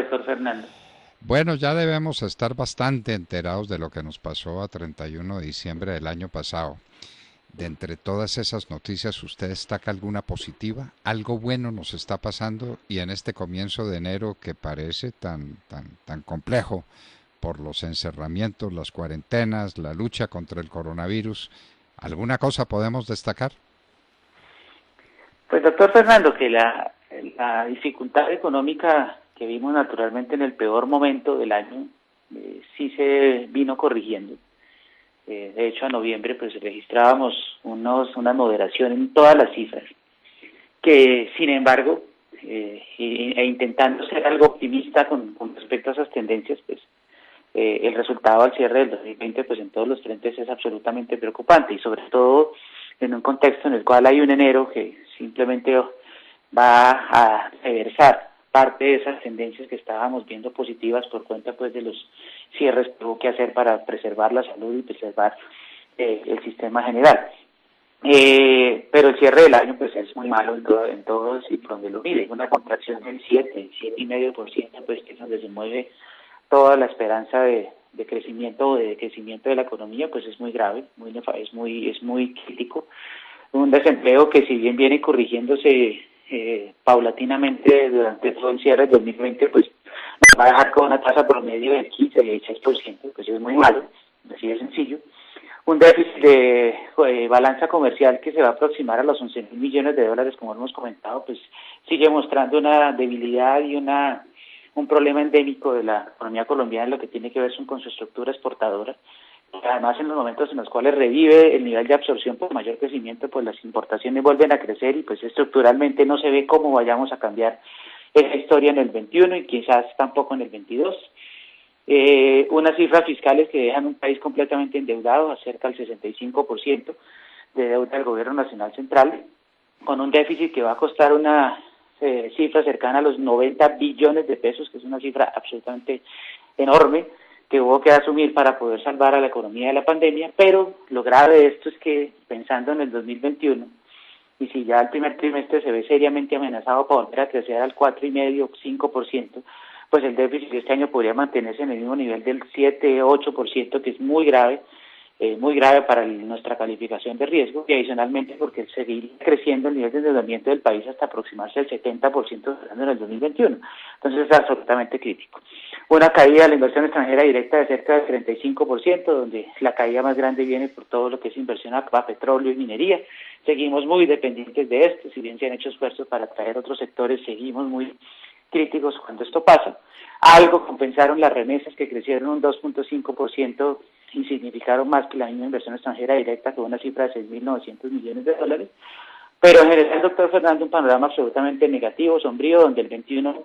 doctor Fernando. Bueno, ya debemos estar bastante enterados de lo que nos pasó a 31 de diciembre del año pasado. De entre todas esas noticias, ¿usted destaca alguna positiva? ¿Algo bueno nos está pasando? Y en este comienzo de enero que parece tan complejo por los encerramientos, las cuarentenas, la lucha contra el coronavirus, ¿alguna cosa podemos destacar? Pues doctor Fernando, que la dificultad económica que vimos naturalmente en el peor momento del año, sí se vino corrigiendo. De hecho, a noviembre pues registrábamos una moderación en todas las cifras, que sin embargo, intentando ser algo optimista con respecto a esas tendencias, pues el resultado al cierre del 2020 pues en todos los frentes es absolutamente preocupante y sobre todo en un contexto en el cual hay un enero que simplemente va a reversar parte de esas tendencias que estábamos viendo positivas por cuenta pues de los cierres que hubo que hacer para preservar la salud y preservar el sistema general. Pero el cierre del año pues es muy malo en todos y por donde lo mire, una contracción del 7,5%, pues que es donde se mueve toda la esperanza de crecimiento o de decrecimiento de la economía, pues es muy grave, es muy crítico. Un desempleo que si bien viene corrigiéndose paulatinamente durante todo el cierre del 2020, pues nos va a dejar con una tasa promedio del 15-16%, pues es muy malo, así de sencillo. Un déficit de balanza comercial que se va a aproximar a los 11.000 millones de dólares, como hemos comentado, pues sigue mostrando una debilidad y un problema endémico de la economía colombiana en lo que tiene que ver con su estructura exportadora. Además, en los momentos en los cuales revive el nivel de absorción por mayor crecimiento, pues las importaciones vuelven a crecer y pues estructuralmente no se ve cómo vayamos a cambiar esa historia en el 21 y quizás tampoco en el 22. Unas cifras fiscales que dejan un país completamente endeudado, a cerca del 65% de deuda del gobierno nacional central, con un déficit que va a costar una cifra cercana a los 90 billones de pesos, que es una cifra absolutamente enorme, que hubo que asumir para poder salvar a la economía de la pandemia, pero lo grave de esto es que pensando en el 2021, y si ya el primer trimestre se ve seriamente amenazado para volver a crecer al 4,5-5%, pues el déficit de este año podría mantenerse en el mismo nivel del 7-8%, que es muy grave para nuestra calificación de riesgo, y adicionalmente porque seguir creciendo el nivel de endeudamiento del país hasta aproximarse al 70% en el 2021. Entonces es absolutamente crítico. Una caída de la inversión extranjera directa de cerca del 35%, donde la caída más grande viene por todo lo que es inversión a petróleo y minería. Seguimos muy dependientes de esto, si bien se han hecho esfuerzos para atraer otros sectores, seguimos muy críticos cuando esto pasa. Algo compensaron las remesas que crecieron un 2,5% y significaron más que la misma inversión extranjera directa, con una cifra de 6.900 millones de dólares. Pero en general, doctor Fernando, un panorama absolutamente negativo, sombrío, donde el 21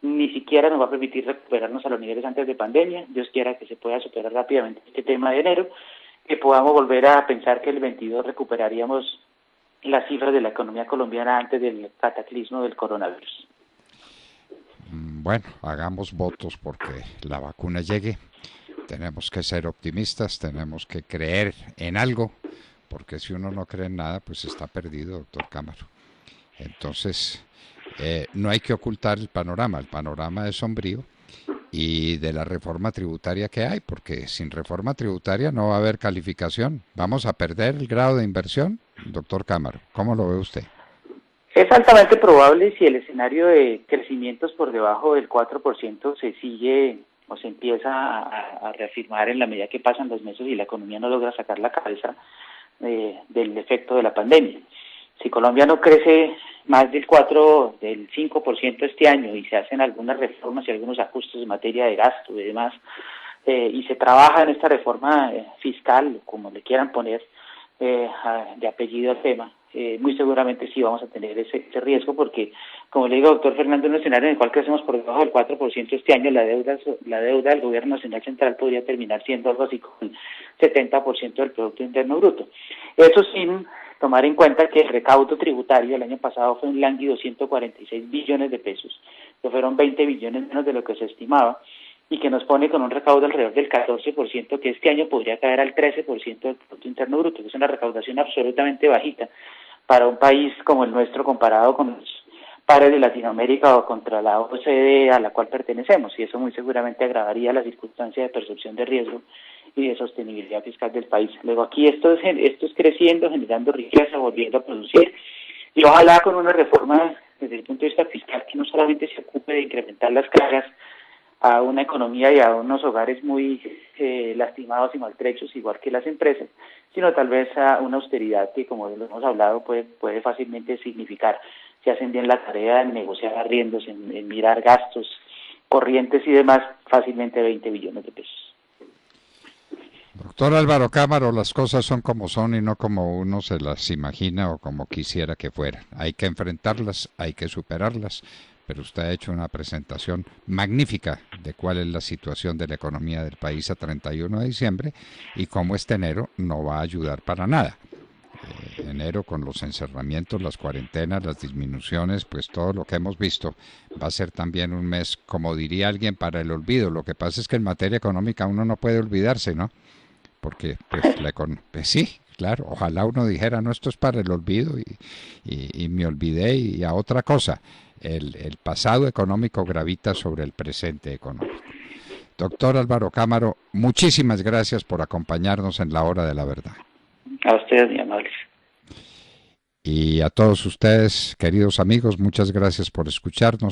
ni siquiera nos va a permitir recuperarnos a los niveles antes de pandemia. Dios quiera que se pueda superar rápidamente este tema de enero, que podamos volver a pensar que el 22 recuperaríamos las cifras de la economía colombiana antes del cataclismo del coronavirus. Bueno, hagamos votos porque la vacuna llegue. Tenemos que ser optimistas, tenemos que creer en algo, porque si uno no cree en nada, pues está perdido, doctor Cámara. Entonces, no hay que ocultar el panorama es sombrío y de la reforma tributaria que hay, porque sin reforma tributaria no va a haber calificación. Vamos a perder el grado de inversión, doctor Cámara. ¿Cómo lo ve usted? Es altamente probable si el escenario de crecimientos por debajo del 4% se sigue o se empieza a reafirmar en la medida que pasan los meses y la economía no logra sacar la cabeza del efecto de la pandemia. Si Colombia no crece más del 5% este año y se hacen algunas reformas y algunos ajustes en materia de gasto y demás, y se trabaja en esta reforma fiscal, como le quieran poner de apellido al tema, muy seguramente sí vamos a tener ese riesgo porque, como le digo, doctor Fernando, en un escenario en el cual crecemos por debajo del 4% este año, la deuda del gobierno nacional central podría terminar siendo algo así como el 70% del Producto Interno Bruto. Eso sin tomar en cuenta que el recaudo tributario el año pasado fue un lánguido 146 billones de pesos, que fueron 20 billones menos de lo que se estimaba, y que nos pone con un recaudo alrededor del 14%, que este año podría caer al 13% del Producto Interno Bruto, que es una recaudación absolutamente bajita para un país como el nuestro comparado con los pares de Latinoamérica o contra la OCDE a la cual pertenecemos, y eso muy seguramente agravaría la circunstancia de percepción de riesgo y de sostenibilidad fiscal del país. Luego aquí esto es creciendo, generando riqueza, volviendo a producir, y ojalá con una reforma desde el punto de vista fiscal que no solamente se ocupe de incrementar las cargas a una economía y a unos hogares muy lastimados y maltrechos, igual que las empresas, sino tal vez a una austeridad que, como lo hemos hablado, puede fácilmente significar, si hacen bien la tarea en negociar arriendos, en mirar gastos corrientes y demás, fácilmente 20 billones de pesos. Doctor Álvaro Cámara, las cosas son como son y no como uno se las imagina o como quisiera que fueran. Hay que enfrentarlas, hay que superarlas, pero usted ha hecho una presentación magnífica de cuál es la situación de la economía del país a 31 de diciembre y cómo este enero no va a ayudar para nada. Enero con los encerramientos, las cuarentenas, las disminuciones, pues todo lo que hemos visto va a ser también un mes, como diría alguien, para el olvido. Lo que pasa es que en materia económica uno no puede olvidarse, ¿no? Porque pues sí, claro, ojalá uno dijera, no, esto es para el olvido y me olvidé y a otra cosa. El pasado económico gravita sobre el presente económico. Doctor Álvaro Cámara, muchísimas gracias por acompañarnos en la hora de la verdad. A ustedes, mi amables. Y a todos ustedes, queridos amigos, muchas gracias por escucharnos.